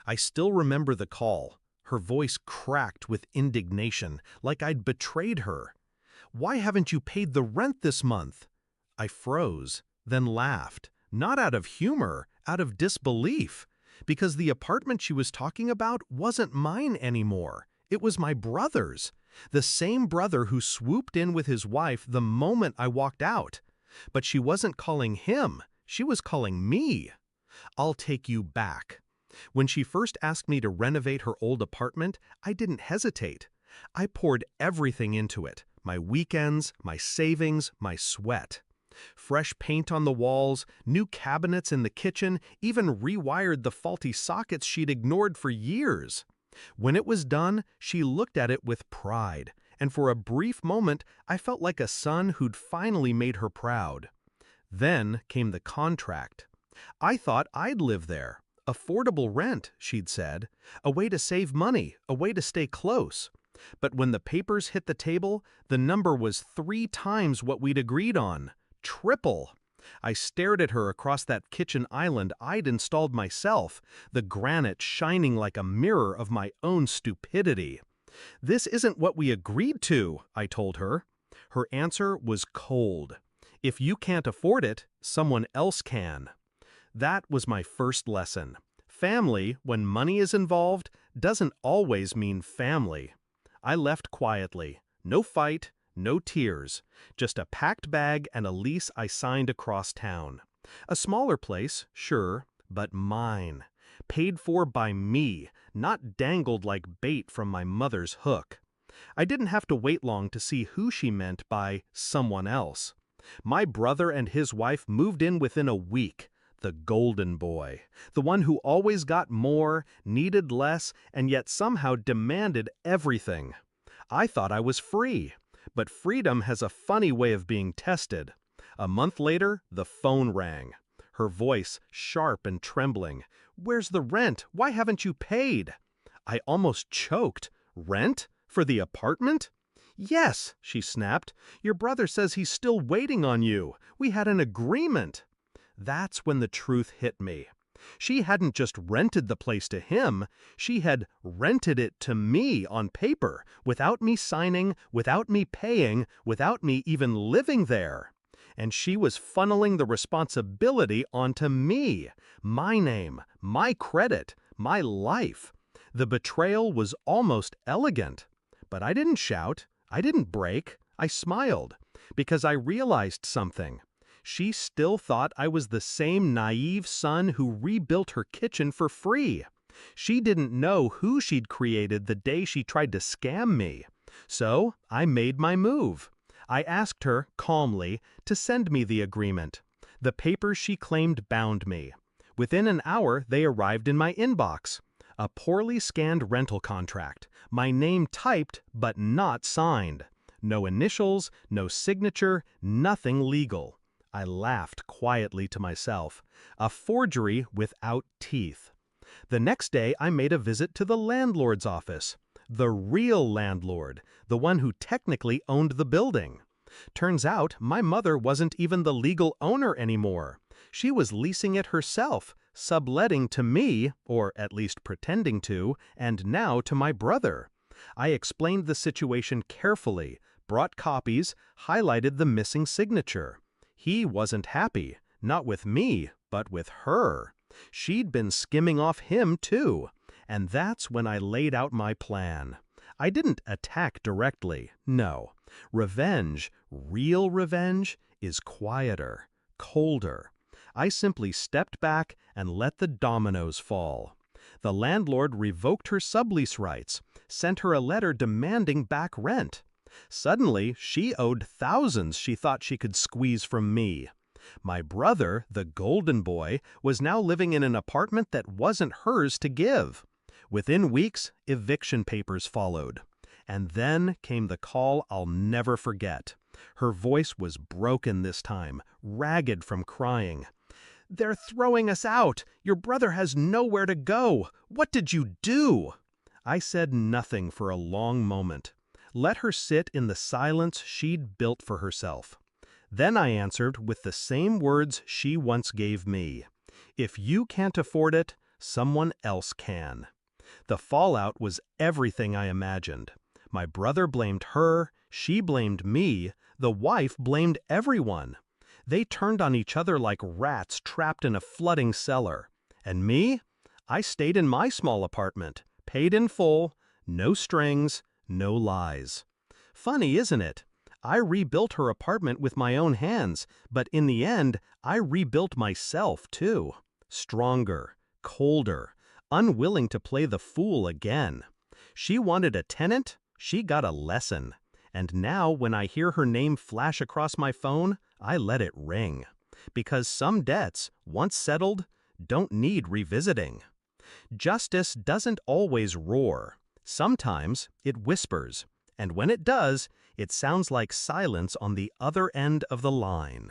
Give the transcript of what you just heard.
I still remember the call. Her voice cracked with indignation, like I'd betrayed her. "Why haven't you paid the rent this month?" I froze, then laughed, not out of humor, out of disbelief, because the apartment she was talking about wasn't mine anymore. It was my brother's, the same brother who swooped in with his wife the moment I walked out. But she wasn't calling him, she was calling me. "I'll take you back." When she first asked me to renovate her old apartment, I didn't hesitate. I poured everything into it, my weekends, my savings, my sweat. Fresh paint on the walls, new cabinets in the kitchen, even rewired the faulty sockets she'd ignored for years. When it was done, she looked at it with pride, and for a brief moment I felt like a son who'd finally made her proud. Then came the contract. I thought I'd live there. Affordable rent, she'd said. A way to save money, a way to stay close. But when the papers hit the table, the number was 3 times what we'd agreed on. Triple. I stared at her across that kitchen island I'd installed myself, the granite shining like a mirror of my own stupidity. "This isn't what we agreed to," I told her. Her answer was cold. "If you can't afford it, someone else can." That was my first lesson. Family, when money is involved, doesn't always mean family. I left quietly. No fight, no tears. Just a packed bag and a lease I signed across town. A smaller place, sure, but mine. Paid for by me, not dangled like bait from my mother's hook. I didn't have to wait long to see who she meant by someone else. My brother and his wife moved in within a week. The golden boy, the one who always got more, needed less, and yet somehow demanded everything. I thought I was free, but freedom has a funny way of being tested. A month later, the phone rang. Her voice sharp and trembling. "Where's the rent? Why haven't you paid?" I almost choked. "Rent? For the apartment?" "Yes," she snapped. "Your brother says he's still waiting on you. We had an agreement." That's when the truth hit me. She hadn't just rented the place to him, she had rented it to me on paper, without me signing, without me paying, without me even living there. And she was funneling the responsibility onto me, my name, my credit, my life. The betrayal was almost elegant. But I didn't shout, I didn't break, I smiled, because I realized something. She still thought I was the same naive son who rebuilt her kitchen for free. She didn't know who she'd created the day she tried to scam me. So I made my move. I asked her, calmly, to send me the agreement. The papers she claimed bound me. Within an hour, they arrived in my inbox. A poorly scanned rental contract, my name typed but not signed. No initials, no signature, nothing legal. I laughed quietly to myself. A forgery without teeth. The next day I made a visit to the landlord's office. The real landlord, the one who technically owned the building. Turns out my mother wasn't even the legal owner anymore. She was leasing it herself, subletting to me, or at least pretending to, and now to my brother. I explained the situation carefully, brought copies, highlighted the missing signature. He wasn't happy, not with me, but with her. She'd been skimming off him too. And that's when I laid out my plan. I didn't attack directly, no. Revenge, real revenge, is quieter, colder. I simply stepped back and let the dominoes fall. The landlord revoked her sublease rights, sent her a letter demanding back rent. Suddenly, she owed thousands she thought she could squeeze from me. My brother, the golden boy, was now living in an apartment that wasn't hers to give. Within weeks, eviction papers followed. And then came the call I'll never forget. Her voice was broken this time, ragged from crying. "They're throwing us out! Your brother has nowhere to go! What did you do?" I said nothing for a long moment. Let her sit in the silence she'd built for herself. Then I answered with the same words she once gave me. "If you can't afford it, someone else can. The fallout was everything I imagined. My brother blamed her, she blamed me, the wife blamed everyone. They turned on each other like rats trapped in a flooding cellar. And me? I stayed in my small apartment, paid in full, no strings, no lies. Funny, isn't it? I rebuilt her apartment with my own hands, but in the end, I rebuilt myself too. Stronger, colder, unwilling to play the fool again. She wanted a tenant, she got a lesson. And now when I hear her name flash across my phone, I let it ring. Because some debts, once settled, don't need revisiting. Justice doesn't always roar. Sometimes it whispers. And when it does, it sounds like silence on the other end of the line.